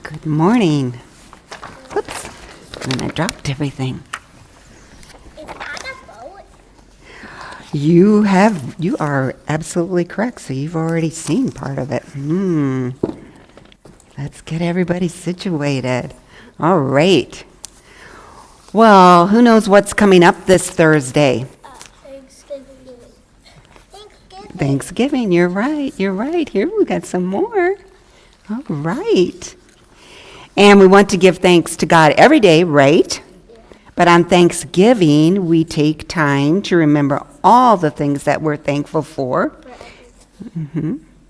Good morning. Oops, and I dropped everything. Is that a boat? You are absolutely correct. So you've already seen part of it. Let's get everybody situated. All right. Well, who knows what's coming up this Thursday? Thanksgiving. Thanksgiving. You're right. Here we got some more. All right. And we want to give thanks to God every day, right? But on Thanksgiving, we take time to remember all the things that we're thankful for.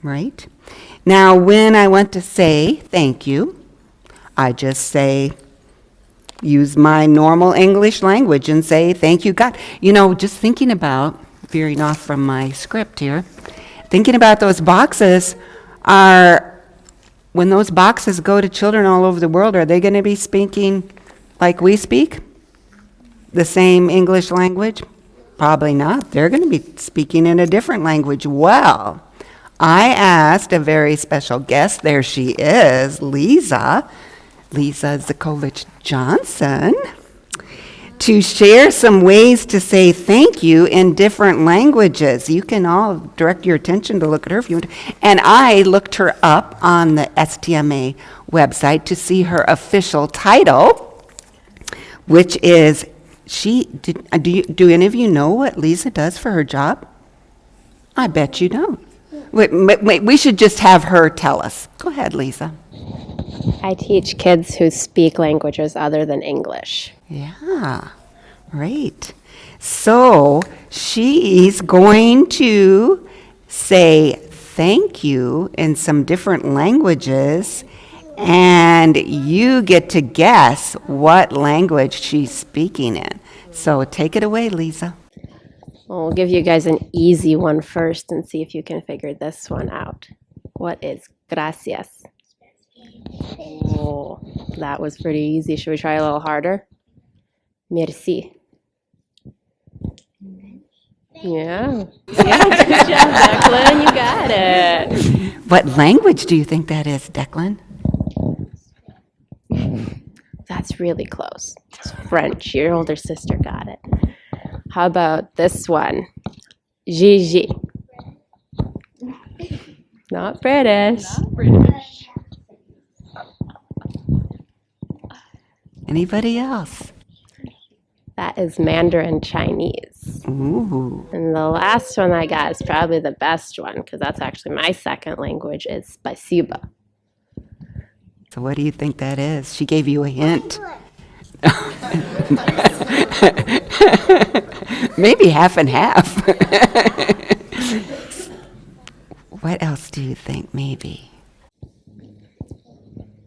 Right? Now, when I want to say thank you, I just use my normal English language and say, thank you, God. You know, just thinking about, veering off from my script here, thinking about those boxes when those boxes go to children all over the world, are they going to be speaking like we speak? The same English language? Probably not. They're going to be speaking in a different language. Well, I asked a very special guest. There she is, Lisa Zakovich Johnson, to share some ways to say thank you in different languages. You can all direct your attention to look at her if you want to. And I looked her up on the STMA website to see her official title, which is, do any of you know what Lisa does for her job? I bet you don't. Wait, we should just have her tell us. Go ahead, Lisa. I teach kids who speak languages other than English. Yeah, great. So she's going to say thank you in some different languages, and you get to guess what language she's speaking in. So take it away, Lisa. Well, we'll give you guys an easy one first and see if you can figure this one out. What is gracias? Oh, that was pretty easy. Should we try a little harder? Merci. Yeah. Good job, Declan. You got it. What language do you think that is, Declan? That's really close. It's French. Your older sister got it. How about this one? Gigi. Not British. Anybody else? That is Mandarin Chinese. Ooh. And the last one I got is probably the best one because that's actually my second language is Spasiba. So what do you think that is? She gave you a hint. Maybe half and half. What else do you think, maybe?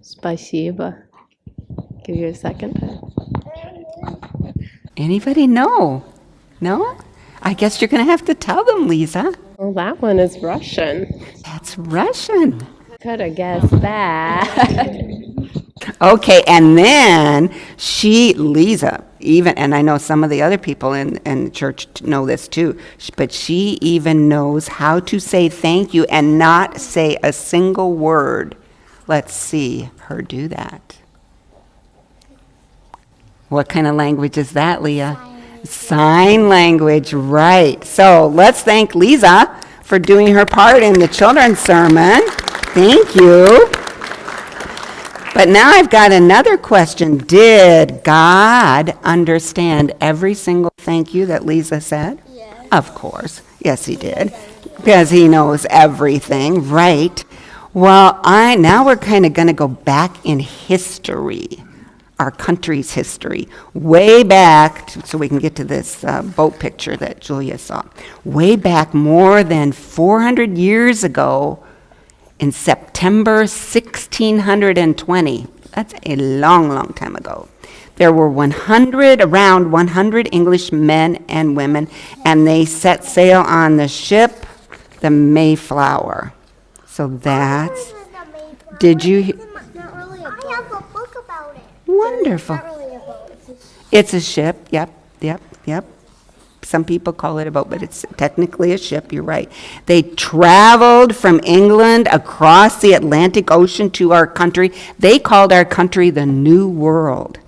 Spasiba. Give you a second. Anybody know? No? I guess you're going to have to tell them, Lisa. Well, that one is Russian. That's Russian. Could have guessed that. Okay, and then Lisa, even, and I know some of the other people in the church know this too, but she even knows how to say thank you and not say a single word. Let's see her do that. What kind of language is that, Leah? Sign language, right. So let's thank Lisa for doing her part in the children's sermon. Thank you. But now I've got another question. Did God understand every single thank you that Lisa said? Yes. Of course. Yes, he did. Because he knows everything, right? Well, now we're kind of going to go back in history, our country's history, way back, so we can get to this boat picture that Julia saw. Way back more than 400 years ago, in September 1620, that's a long, long time ago, there were around 100 English men and women, and they set sail on the ship, the Mayflower. So that's, did you, Not really a boat. I have a book about it. wonderful. Not really a boat. It's a ship, yep. Some people call it a boat, but it's technically a ship, you're right. They traveled from England across the Atlantic Ocean to our country. They called our country the New World.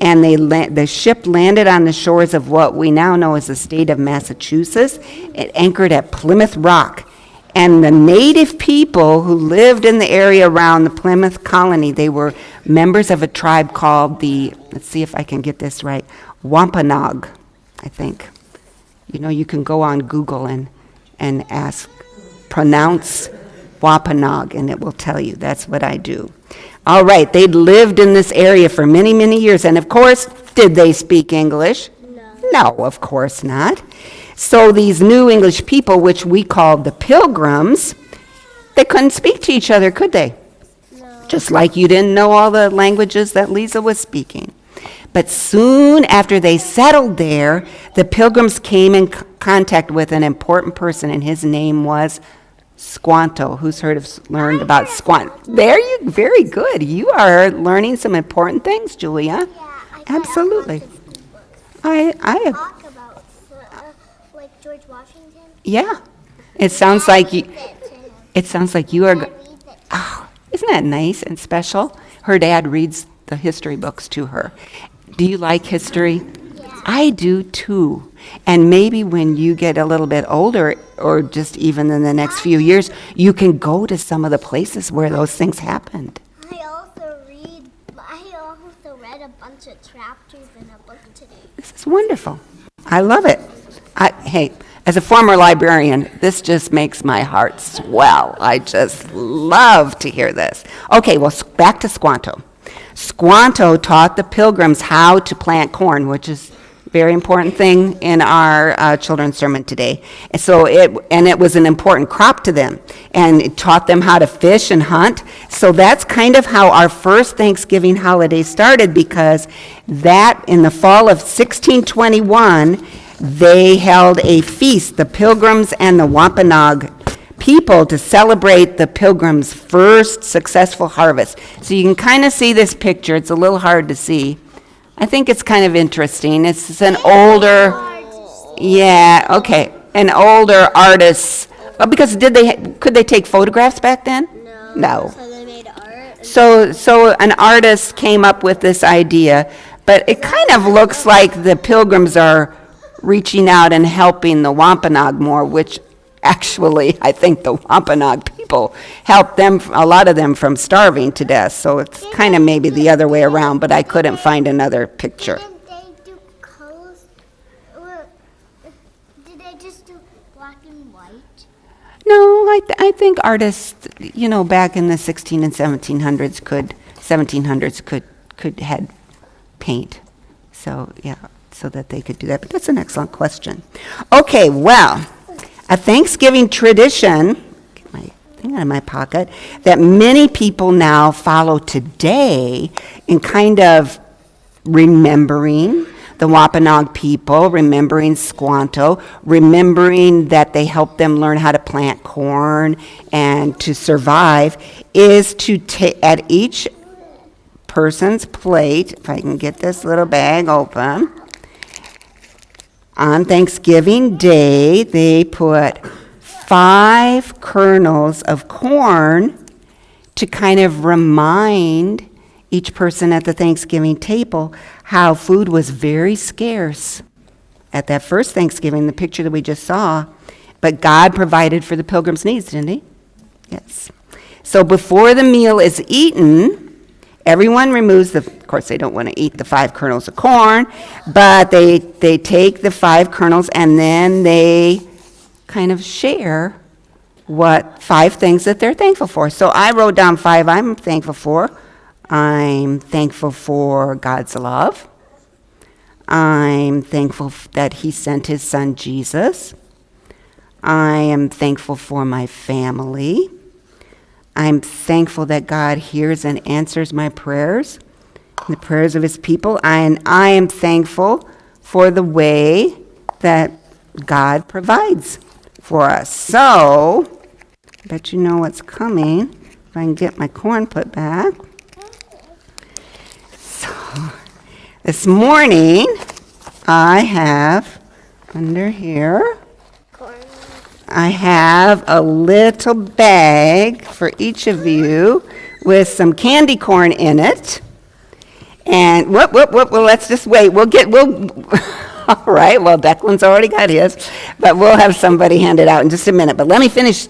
And the ship landed on the shores of what we now know as the state of Massachusetts. It anchored at Plymouth Rock. And the native people who lived in the area around the Plymouth colony, they were members of a tribe called let's see if I can get this right, Wampanoag, I think. You know, you can go on Google and pronounce Wampanoag, and it will tell you. That's what I do. All right, they'd lived in this area for many, many years. And of course, did they speak English? No, of course not. So these new English people, which we called the Pilgrims, they couldn't speak to each other, could they? No. Just like you didn't know all the languages that Lisa was speaking. But soon after they settled there, the Pilgrims came in contact with an important person, and his name was Squanto. Who's learned about Squanto? There you, very good. You are learning some important things, Julia. Yeah, Absolutely. I I talk about like George Washington. Yeah. It sounds like you. Read it to him. It sounds like you are. I read it. Oh, isn't that nice and special? Her dad reads the history books to her. Do you like history? Yeah. I do too. And maybe when you get a little bit older, or just even in the next few years, you can go to some of the places where those things happened. I also read a bunch of chapters in a book today. This is wonderful. I love it. Hey, as a former librarian, this just makes my heart swell. I just love to hear this. Okay, well, back to Squanto. Squanto taught the Pilgrims how to plant corn, which is a very important thing in our children's sermon today. And so it was an important crop to them, and it taught them how to fish and hunt. So that's kind of how our first Thanksgiving holiday started, because that in the fall of 1621, they held a feast, the Pilgrims and the Wampanoag people, to celebrate the Pilgrims' first successful harvest. So you can kind of see this picture. It's a little hard to see. I think it's kind of interesting. It's an older, an older artist. Because could they take photographs back then? No. So they made art. So an artist came up with this idea, but it kind of looks like the Pilgrims are reaching out and helping the Wampanoag more, which actually, I think the Wampanoag people helped them, a lot of them, from starving to death. So it's kind of maybe the other way around, but I couldn't find another picture. Didn't they do colors? Did they just do black and white? No, I think artists, back in the 16 and 1700s could had paint. So, yeah, so that they could do that. But that's an excellent question. Okay, well, a Thanksgiving tradition, get my thing out of my pocket, that many people now follow today in kind of remembering the Wampanoag people, remembering Squanto, remembering that they helped them learn how to plant corn and to survive, is to at each person's plate, if I can get this little bag open, on Thanksgiving Day, they put 5 kernels of corn to kind of remind each person at the Thanksgiving table how food was very scarce at that first Thanksgiving, the picture that we just saw. But God provided for the Pilgrims' needs, didn't he? Yes. So before the meal is eaten, everyone removes of course, they don't want to eat the 5 kernels of corn, but they take the 5 kernels and then they kind of share what 5 things that they're thankful for. So I wrote down 5 I'm thankful for. I'm thankful for God's love. I'm thankful that he sent his son Jesus. I am thankful for my family. I'm thankful that God hears and answers my prayers, the prayers of his people. And I am thankful for the way that God provides for us. So, I bet you know what's coming. If I can get my corn put back. So, this morning, I have under here, Corn. I have a little bag for each of you with some candy corn in it. And whoop, well, let's just wait. All right, well, Declan's already got his, but we'll have somebody hand it out in just a minute. But let me finish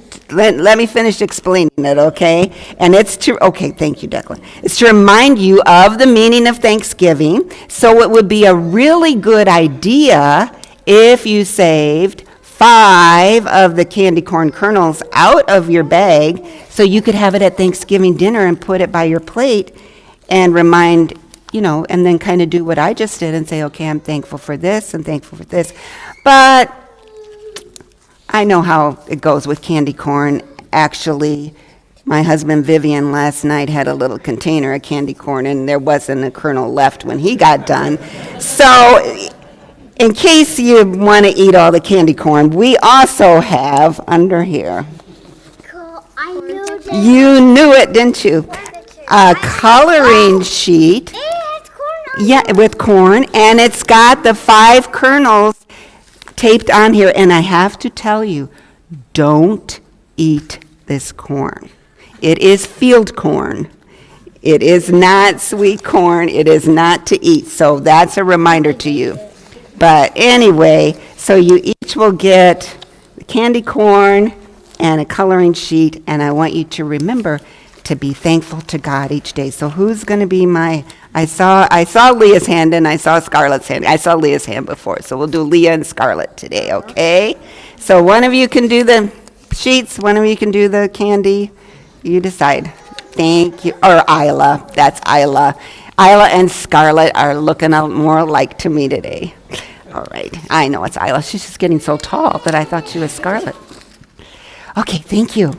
explaining it, okay? And okay, thank you, Declan. It's to remind you of the meaning of Thanksgiving. So it would be a really good idea if you saved 5 of the candy corn kernels out of your bag so you could have it at Thanksgiving dinner and put it by your plate and remind, and then kind of do what I just did and say, okay, I'm thankful for this and thankful for this. But I know how it goes with candy corn. Actually, my husband Vivian last night had a little container of candy corn and there wasn't a kernel left when he got done. So in case you want to eat all the candy corn, we also have under here, Cool. I knew that. you knew it, didn't you? A coloring sheet. It has corn on Yeah, with corn, and it's got the 5 kernels taped on here. And I have to tell you, don't eat this corn. It is field corn. It is not sweet corn. It is not to eat. So that's a reminder to you. But anyway, so you each will get the candy corn and a coloring sheet, and I want you to remember to be thankful to God each day. So who's going to be I saw Leah's hand and I saw Scarlett's hand. I saw Leah's hand before, so we'll do Leah and Scarlett today, okay? So one of you can do the sheets, one of you can do the candy. You decide. Thank you. Or Isla. That's Isla. Isla and Scarlett are looking out more alike to me today. All right. I know it's Isla. She's just getting so tall that I thought she was Scarlett. Okay, thank you.